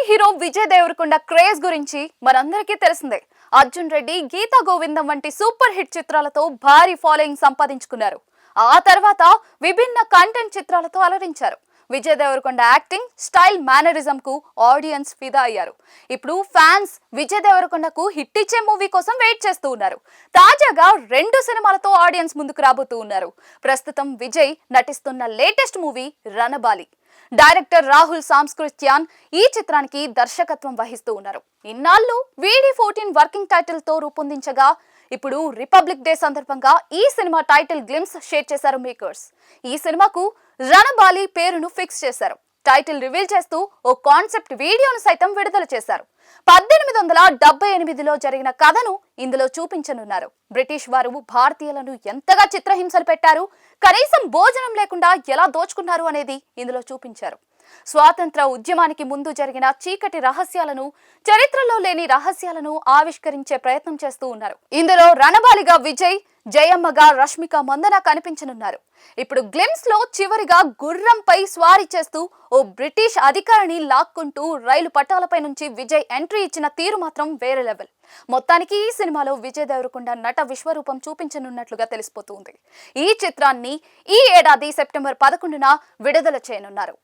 Hero Vijay Devarakonda craze గురించి మనందరికీ తెలిసిందే. అర్జున్ రెడ్డి, గీతా గోవిందం వంటి సూపర్ హిట్ చిత్రాలతో భారీ ఫాలోయింగ్ సంపాదించుకున్నారు. ఆ తర్వాత విభిన్న కంటెంట్ చిత్రాలతో అలరించారు. Vijay Deverakonda acting style, mannerism కు ఆడియన్స్ ఫిదా అయ్యారు. ఇప్పుడు ఫ్యాన్స్ విజయ్ దేవరకొండకు హిట్ ఇచ్చే మూవీ కోసం వెయిట్ చేస్తూ ఉన్నారు. తాజాగా 2 సినిమాలతో ఆడియన్స్ ముందుకు రాబోతూ ఉన్నారు. ప్రస్తుతం విజయ్ నటిస్తున్న latest movie Ranabali. Director Rahul Sankrityan ఈ చిత్రానికి దర్శకత్వం వహిస్తూ ఉన్నారు. ఇన్నాళ్ళు VD14 వర్కింగ్ టైటిల్ తో రూపొందించగా ఇప్పుడు రిపబ్లిక్ డే సందర్భంగా ఈ సినిమా టైటిల్ గ్లిమ్స్ షేర్ చేశారు మేకర్స్. ఈ సినిమాకు రణబాలి పేరును ఫిక్స్ చేశారు. టైటిల్ రివీల్ చేస్తూ ఓ కాన్సెప్ట్ వీడియోను సైతం విడుదల చేశారు. 1878లో జరిగిన కథను ఇందులో చూపించనున్నారు. బ్రిటిష్ వారు భారతీయులను ఎంతగా చిత్రహింసలు పెట్టారు, కనీసం భోజనం లేకుండా ఎలా దోచుకున్నారు అనేది ఇందులో చూపించారు. స్వాతంత్ర ఉద్యమానికి ముందు జరిగిన చీకటి రహస్యాలను, చరిత్రలో లేని రహస్యాలను ఆవిష్కరించే ప్రయత్నం చేస్తూ ఉన్నారు. ఇందులో రణబాలిగా విజయ్, జయమ్మగా రష్మిక మందన కనిపించనున్నారు. ఇప్పుడు గ్లిమ్స్ లో చివరిగా గుర్రంపై స్వారీ చేస్తూ ఓ బ్రిటిష్ అధికారిని లాక్కుంటూ రైలు పట్టాలపై నుంచి విజయ్ ఎంట్రీ ఇచ్చిన తీరు మాత్రం వేరే లెవెల్. మొత్తానికి ఈ సినిమాలో విజయ్ దేవరకొండ నట విశ్వరూపం చూపించనున్నట్లుగా తెలిసిపోతుంది. ఈ చిత్రాన్ని ఈ ఏడాది సెప్టెంబర్ 11న విడుదల చేయనున్నారు.